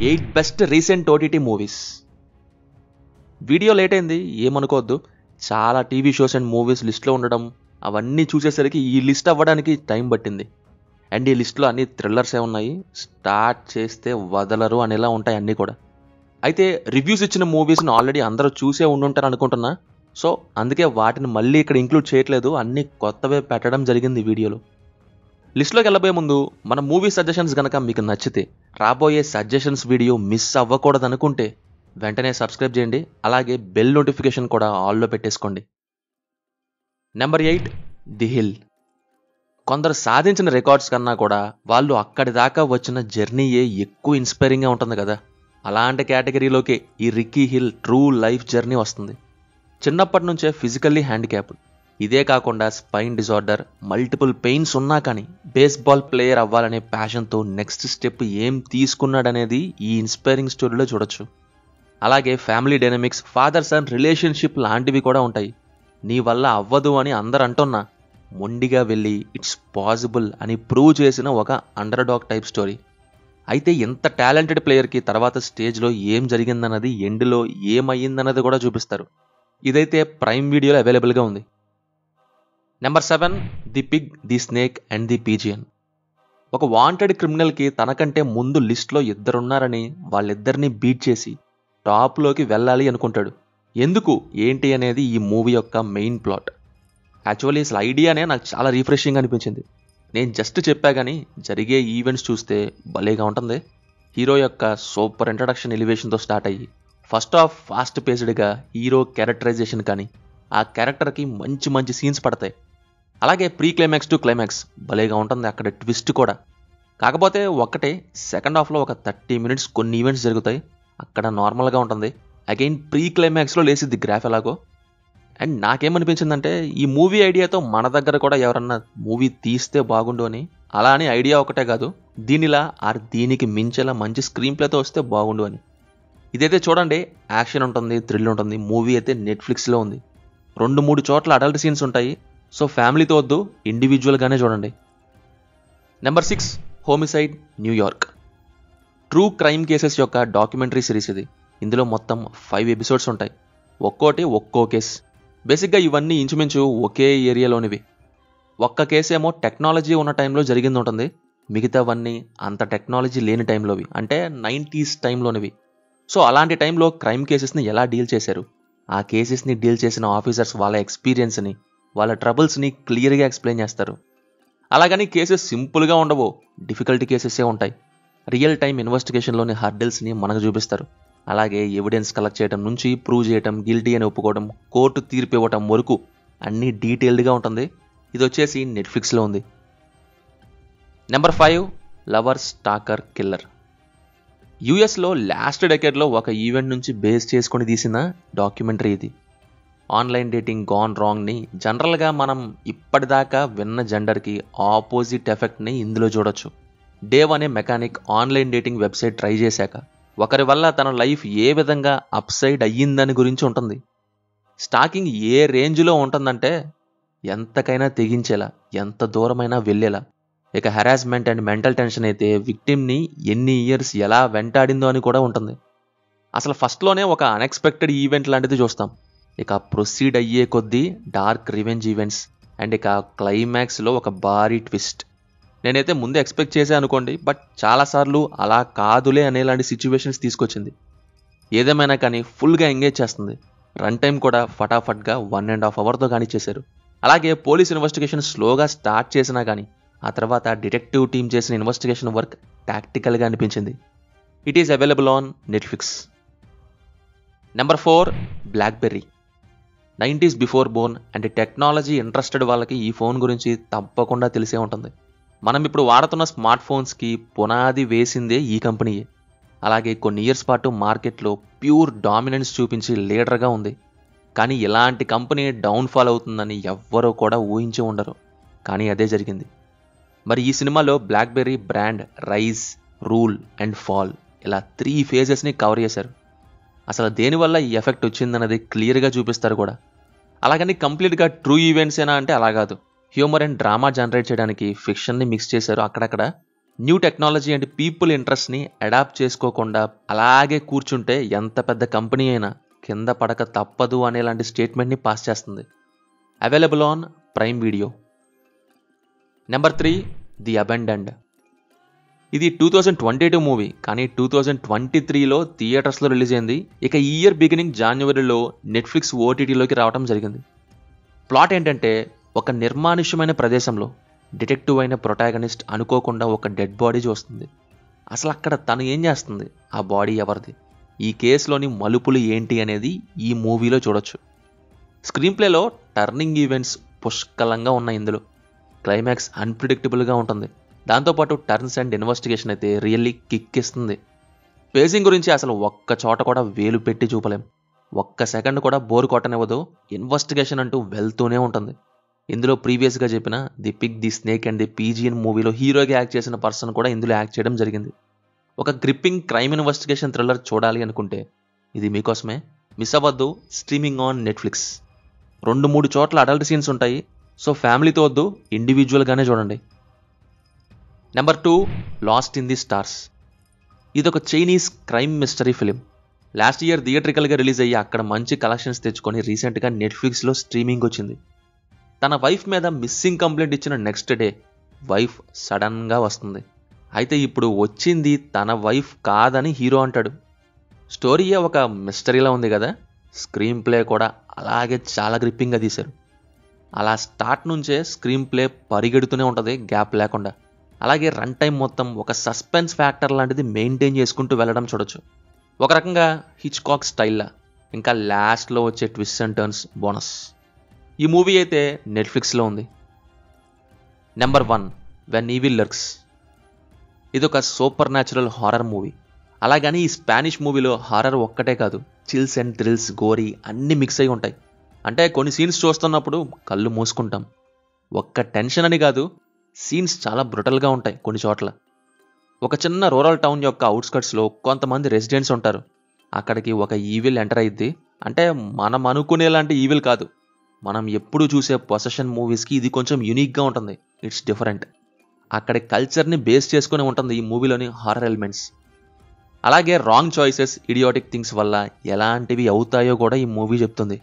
8 best recent OTT movies. Video late అయింది, ఏమనుకోవద్దు. చాలా టీవీ షోస్ అండ్ మూవీస్ లిస్ట్లో ఉండడం, అవన్నీ చూసేసరికి ఈ లిస్ట్ అవ్వడానికి టైం పట్టింది. అండ్ ఈ లిస్ట్లో అన్ని థ్రిల్లర్సే ఉన్నాయి. స్టార్ట్ చేస్తే వదలరు అనేలా ఉంటాయి అన్నీ కూడా. అయితే రివ్యూస్ ఇచ్చిన మూవీస్ని ఆల్రెడీ అందరూ చూసే ఉండుంటారు అనుకుంటున్నా. సో అందుకే వాటిని మళ్ళీ ఇక్కడ ఇంక్లూడ్ చేయట్లేదు, అన్నీ కొత్తవే పెట్టడం జరిగింది వీడియోలో. లిస్ట్లోకి వెళ్ళబోయే ముందు మన మూవీ సజెషన్స్ కనుక మీకు నచ్చితే, రాబోయే సజెషన్స్ వీడియో మిస్ అవ్వకూడదు అనుకుంటే వెంటనే సబ్స్క్రైబ్ చేయండి. అలాగే బెల్ నోటిఫికేషన్ కూడా ఆల్లో పెట్టేసుకోండి. Number 8, the hill. కొందరు సాధించిన రికార్డ్స్ కన్నా కూడా వాళ్ళు అక్కడి దాకా వచ్చిన జర్నీయే ఎక్కువ ఇన్స్పైరింగ్గా ఉంటుంది కదా. అలాంటి కేటగిరీలోకే ఈ Ricky Hill true life journey వస్తుంది. చిన్నప్పటి నుంచే ఫిజికల్లీ హ్యాండిక్యాప్డ్, ఇదే కాకుండా స్పైన్ డిజార్డర్, మల్టిపుల్ పెయిన్స్ ఉన్నా కానీ బేస్బాల్ ప్లేయర్ అవ్వాలనే ప్యాషన్తో నెక్స్ట్ స్టెప్ ఏం తీసుకున్నాడనేది ఈ ఇన్స్పైరింగ్ స్టోరీలో చూడొచ్చు. అలాగే family dynamics, father son relationship లాంటివి కూడా ఉంటాయి. నీ వల్ల అవ్వదు అని అందరు అంటున్నా మొండిగా వెళ్ళి ఇట్స్ పాసిబుల్ అని ప్రూవ్ చేసిన ఒక అండర్ డాగ్ టైప్ స్టోరీ. అయితే ఇంత టాలెంటెడ్ ప్లేయర్కి తర్వాత స్టేజ్లో ఏం జరిగిందన్నది, ఎండ్లో ఏమయ్యిందన్నది కూడా చూపిస్తారు. ఇదైతే ప్రైమ్ వీడియోలో అవైలబుల్గా ఉంది. Number 7, the Pig, the snake and the pigeon. ఒక వాంటెడ్ క్రిమినల్కి తనకంటే ముందు లిస్ట్లో ఇద్దరున్నారని వాళ్ళిద్దరిని బీట్ చేసి టాప్లోకి వెళ్ళాలి అనుకుంటాడు. ఎందుకు ఏంటి అనేది ఈ మూవీ యొక్క మెయిన్ ప్లాట్. యాక్చువల్లీ అసలు ఐడియానే నాకు చాలా రిఫ్రెషింగ్ అనిపించింది. నేను జస్ట్ చెప్పా కానీ జరిగే ఈవెంట్స్ చూస్తే భలేగా ఉంటుంది. హీరో యొక్క సూపర్ ఇంట్రడక్షన్ ఎలివేషన్తో స్టార్ట్ అయ్యి ఫస్ట్ హాఫ్ ఫాస్ట్ పేస్డ్గా హీరో క్యారెక్టరైజేషన్ కానీ ఆ క్యారెక్టర్కి మంచి మంచి సీన్స్ పడతాయి. అలాగే ప్రీ క్లైమాక్స్ టు క్లైమాక్స్ భలేగా ఉంటుంది. అక్కడ ట్విస్ట్ కూడా. కాకపోతే ఒక్కటే, సెకండ్ హాఫ్లో ఒక 30 minutes కొన్ని ఈవెంట్స్ జరుగుతాయి, అక్కడ నార్మల్గా ఉంటుంది. అగైన్ ప్రీ క్లైమాక్స్లో లేసిద్ది గ్రాఫ్ ఎలాగో. అండ్ నాకేమనిపించిందంటే ఈ మూవీ ఐడియాతో మన దగ్గర కూడా ఎవరన్నా మూవీ తీస్తే బాగుండు అని. అలా అని ఐడియా ఒకటే కాదు, దీనిలా దీనికి మించేలా మంచి స్క్రీన్ ప్లేతో వస్తే బాగుండు అని. ఇదైతే చూడండి, యాక్షన్ ఉంటుంది, థ్రిల్ ఉంటుంది. మూవీ అయితే నెట్ఫ్లిక్స్లో ఉంది. 2-3 చోట్ల అడల్ట్ సీన్స్ ఉంటాయి. సో ఫ్యామిలీతో వద్దు, ఇండివిజువల్గానే చూడండి. Number 6, homicide, New York. True crime cases యొక్క డాక్యుమెంటరీ సిరీస్ ఇది. ఇందులో మొత్తం 5 episodes ఉంటాయి. ఒక్కో కేస్. బేసిక్గా ఇవన్నీ ఇంచుమించు ఒకే ఏరియాలోనివి. ఒక్క కేసేమో టెక్నాలజీ ఉన్న టైంలో జరిగింది ఉంటుంది, మిగతావన్నీ అంత టెక్నాలజీ లేని టైంలోవి, అంటే 90s టైంలోనివి. సో అలాంటి టైంలో క్రైమ్ కేసెస్ని ఎలా డీల్ చేశారు, ఆ కేసెస్ని డీల్ చేసిన ఆఫీసర్స్ వాళ్ళ ఎక్స్పీరియన్స్ని, వాళ్ళ ట్రబుల్స్ని క్లియర్గా ఎక్స్ప్లెయిన్ చేస్తారు. అలాగని కేసెస్ సింపుల్గా ఉండవు, డిఫికల్ట్ కేసెసే ఉంటాయి. రియల్ టైమ్ ఇన్వెస్టిగేషన్లోని హర్డిల్స్ని మనకు చూపిస్తారు. అలాగే ఎవిడెన్స్ కలెక్ట్ చేయడం నుంచి ప్రూవ్ చేయడం, గిల్టీ అని ఒప్పుకోవడం, కోర్టు తీర్పు ఇవ్వటం వరకు అన్నీ డీటెయిల్డ్గా ఉంటుంది. ఇది వచ్చేసి నెట్ఫ్లిక్స్లో ఉంది. Number 5, lover స్టాకర్ killer. యూఎస్లో లాస్ట్ డెకేడ్లో ఒక ఈవెంట్ నుంచి బేస్ చేసుకొని తీసిన డాక్యుమెంటరీ ఇది. ఆన్లైన్ డేటింగ్ గాన్ రాంగ్ని, జనరల్గా మనం ఇప్పటిదాకా విన్న జెండర్కి ఆపోజిట్ ఎఫెక్ట్ని ఇందులో చూడొచ్చు. డేవ్ అనే mechanic online dating website try చేశాక ఒకరి వల్ల తన లైఫ్ ఏ విధంగా అప్సైడ్ అయ్యిందని గురించి ఉంటుంది. స్టాకింగ్ ఏ రేంజ్లో ఉంటుందంటే ఎంతకైనా తెగించేలా, ఎంత దూరమైనా వెళ్ళేలా. ఇక హెరాస్మెంట్ అండ్ మెంటల్ టెన్షన్ అయితే విక్టిమ్ని ఎన్ని ఇయర్స్ ఎలా వెంటాడిందో అని కూడా ఉంటుంది. అసలు ఫస్ట్లోనే ఒక అన్ఎక్స్పెక్టెడ్ ఈవెంట్ లాంటిది చూస్తాం. ఇక ప్రొసీడ్ అయ్యే కొద్దీ డార్క్ రివెంజ్ ఈవెంట్స్, అండ్ ఇక క్లైమాక్స్లో ఒక భారీ ట్విస్ట్. నేనైతే ముందే ఎక్స్పెక్ట్ చేసే అనుకోండి, బట్ చాలాసార్లు అలా కాదులే అనేలాంటి సిచ్యువేషన్స్ తీసుకొచ్చింది. ఏదేమైనా కానీ ఫుల్గా ఎంగేజ్ చేస్తుంది. రన్ టైం కూడా ఫటాఫట్గా 1.5 hourతో కానిచ్చేశారు. అలాగే పోలీస్ ఇన్వెస్టిగేషన్ స్లోగా స్టార్ట్ చేసినా కానీ ఆ తర్వాత డిటెక్టివ్ టీం చేసిన ఇన్వెస్టిగేషన్ వర్క్ టాక్టికల్గా అనిపించింది. It is available on Netflix. Number 4, blackberry. 90s before Born and technology interested వాళ్ళకి ఈ ఫోన్ గురించి తప్పకుండా తెలిసే ఉంటుంది. మనం ఇప్పుడు వాడుతున్న స్మార్ట్ ఫోన్స్కి పునాది వేసిందే ఈ కంపెనీయే. అలాగే కొన్ని ఇయర్స్ పాటు మార్కెట్లో ప్యూర్ డామినెన్స్ చూపించి లీడర్గా ఉంది. కానీ ఇలాంటి కంపెనీ డౌన్ఫాల్ అవుతుందని ఎవ్వరూ కూడా ఊహించి ఉండరు, కానీ అదే జరిగింది. మరి ఈ సినిమాలో BlackBerry brand rise, rule and fall ఇలా 3 phases కవర్ చేశారు. అసలు దేనివల్ల ఈ ఎఫెక్ట్ వచ్చిందన్నది క్లియర్గా చూపిస్తారు కూడా. అలాగని కంప్లీట్గా ట్రూ ఈవెంట్సేనా అంటే అలా కాదు. హ్యూమర్ అండ్ డ్రామా జనరేట్ చేయడానికి ఫిక్షన్ని మిక్స్ చేశారు అక్కడక్కడ. న్యూ టెక్నాలజీ అండ్ పీపుల్ ఇంట్రెస్ట్ని అడాప్ట్ చేసుకోకుండా అలాగే కూర్చుంటే ఎంత పెద్ద కంపెనీ అయినా కింద పడక తప్పదు అనేలాంటి స్టేట్మెంట్ని పాస్ చేస్తుంది. Available on prime video. Number 3, the abandoned. ఇది 2022 మూవీ, కానీ 2023లో థియేటర్స్లో రిలీజ్ అయింది. ఇక ఈ ఇయర్ బిగినింగ్ జనవరిలో నెట్ఫ్లిక్స్ ఓటీటీలోకి రావడం జరిగింది. ప్లాట్ ఏంటంటే, ఒక నిర్మానుష్యమైన ప్రదేశంలో డిటెక్టివ్ అయిన ప్రొటాగనిస్ట్ అనుకోకుండా ఒక డెడ్ బాడీ చూస్తుంది. అసలు అక్కడ తను ఏం చేస్తుంది, ఆ బాడీ ఎవరిది, ఈ కేసులోని మలుపులు ఏంటి అనేది ఈ మూవీలో చూడొచ్చు. స్క్రీన్ ప్లేలో టర్నింగ్ ఈవెంట్స్ పుష్కలంగా ఉన్నాయి. ఇందులో క్లైమాక్స్ అన్ప్రిడిక్టబుల్గా ఉంటుంది. దాంతోపాటు టర్న్స్ అండ్ ఇన్వెస్టిగేషన్ అయితే రియల్లీ కిక్ ఇస్తుంది. పేజింగ్ గురించి అసలు ఒక్క చోట కూడా వేలు పెట్టి చూపలేం. ఒక్క సెకండ్ కూడా బోర్ కొట్టనివ్వదు. ఇన్వెస్టిగేషన్ అంటూ వెళ్తూనే ఉంటుంది. ఇందులో ప్రీవియస్గా చెప్పిన the Pig, the snake and the pigeon మూవీలో హీరోగా యాక్ట్ చేసిన పర్సన్ కూడా ఇందులో యాక్ట్ చేయడం జరిగింది. ఒక గ్రిప్పింగ్ క్రైమ్ ఇన్వెస్టిగేషన్ థ్రిల్లర్ చూడాలి అనుకుంటే ఇది మీకోసమే. మిస్ అవ్వద్దు. Streaming on Netflix. 2-3 చోట్ల అడల్ట్ సీన్స్ ఉంటాయి. సో ఫ్యామిలీతో వద్దు, ఇండివిజువల్గానే చూడండి. Number 2, lost in the stars. ఇదొక Chinese crime mystery film. Last year థియేట్రికల్గా రిలీజ్ అయ్యి అక్కడ మంచి కలెక్షన్స్ తెచ్చుకొని రీసెంట్గా నెట్ఫ్లిక్స్లో స్ట్రీమింగ్ వచ్చింది. తన వైఫ్ మీద మిస్సింగ్ కంప్లైంట్ ఇచ్చిన నెక్స్ట్ డే వైఫ్ సడన్గా వస్తుంది. అయితే ఇప్పుడు వచ్చింది తన వైఫ్ కాదని హీరో అంటాడు. స్టోరీయే ఒక మిస్టరీలా ఉంది కదా. స్క్రీన్ ప్లే కూడా అలాగే చాలా గ్రిప్పింగ్గా తీశారు. అలా స్టార్ట్ నుంచే స్క్రీన్ ప్లే పరిగెడుతూనే ఉంటుంది గ్యాప్ లేకుండా. అలాగే రన్ టైం మొత్తం ఒక సస్పెన్స్ ఫ్యాక్టర్ లాంటిది మెయింటైన్ చేసుకుంటూ వెళ్ళడం చూడొచ్చు. ఒక రకంగా హిచ్కాక్ స్టైల్లా. ఇంకా లాస్ట్లో వచ్చే ట్విస్ట్ అండ్ టర్న్స్ బోనస్. ఈ మూవీ అయితే నెట్ఫ్లిక్స్లో ఉంది. Number 1, when evil lurks. ఇదొక సూపర్ న్యాచురల్ హారర్ మూవీ. అలాగని ఈ స్పానిష్ మూవీలో హారర్ ఒక్కటే కాదు, చిల్స్ అండ్ థ్రిల్స్, గోరీ అన్నీ మిక్స్ అయి ఉంటాయి. అంటే కొన్ని సీన్స్ చూస్తున్నప్పుడు కళ్ళు మూసుకుంటాం. ఒక్క టెన్షన్ అని కాదు, సీన్స్ చాలా బ్రుటల్గా ఉంటాయి కొన్ని చోట్ల. ఒక చిన్న రూరల్ టౌన్ యొక్క అవుట్స్కట్స్లో కొంతమంది రెసిడెంట్స్ ఉంటారు. అక్కడికి ఒక ఈవిల్ ఎంటర్ అయ్యిద్ది. అంటే మనం అనుకునేలాంటి ఈవిల్ కాదు. మనం ఎప్పుడు చూసే పొసెషన్ మూవీస్కి ఇది కొంచెం యూనిక్గా ఉంటుంది. It's different. అక్కడి కల్చర్ని బేస్ చేసుకుని ఉంటుంది ఈ మూవీలోని హారర్ ఎలిమెంట్స్. అలాగే రాంగ్ చాయిసెస్, ఇడియాటిక్ థింగ్స్ వల్ల ఎలాంటివి అవుతాయో కూడా ఈ మూవీ చెప్తుంది.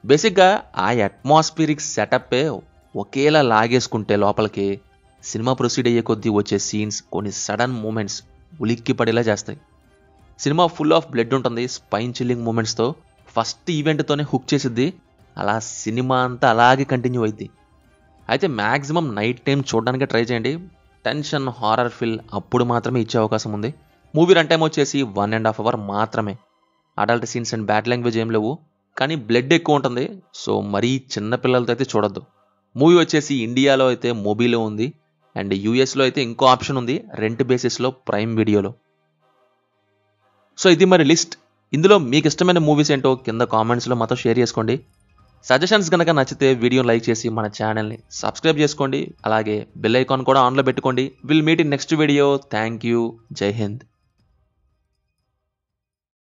బేసిక్గా ఆ అట్మాస్ఫిరిక్ సెటప్పే ఒకేలా లాగేసుకుంటే లోపలికి సినిమా ప్రొసీడ్ అయ్యే కొద్దీ వచ్చే సీన్స్ కొన్ని సడన్ మూమెంట్స్ ఉలిక్కి పడేలా చేస్తాయి. సినిమా ఫుల్ ఆఫ్ బ్లడ్ ఉంటుంది. స్పైన్ చిల్లింగ్ మూమెంట్స్తో ఫస్ట్ ఈవెంట్తోనే హుక్ చేసిద్ది. అలా సినిమా అంతా అలాగే కంటిన్యూ అయింది. అయితే మ్యాక్సిమం నైట్ టైం చూడడానికి ట్రై చేయండి. టెన్షన్, హారర్ ఫీల్ అప్పుడు మాత్రమే ఇచ్చే అవకాశం ఉంది. మూవీ రన్ టైం వచ్చేసి 1.5 hours మాత్రమే. Adult scenes and bad language ఏం లేవు, కానీ బ్లడ్ ఎక్కువ ఉంటుంది. సో మరీ చిన్నపిల్లలతో అయితే చూడొద్దు. మూవీ వచ్చేసి ఇండియాలో అయితే మూవీలో ఉంది, అండ్ యూఎస్లో అయితే ఇంకో ఆప్షన్ ఉంది, రెంట్ బేసిస్లో ప్రైమ్ వీడియోలో. సో ఇది మరి లిస్ట్. ఇందులో మీకు ఇష్టమైన మూవీస్ ఏంటో కింద కామెంట్స్లో మాతో షేర్ చేసుకోండి. సజెషన్స్ కనుక నచ్చితే వీడియోని లైక్ చేసి మన ఛానల్ని సబ్స్క్రైబ్ చేసుకోండి. అలాగే బెల్ ఐకాన్ కూడా ఆన్లో పెట్టుకోండి. Will meet in next video. Thank you. జై హింద్.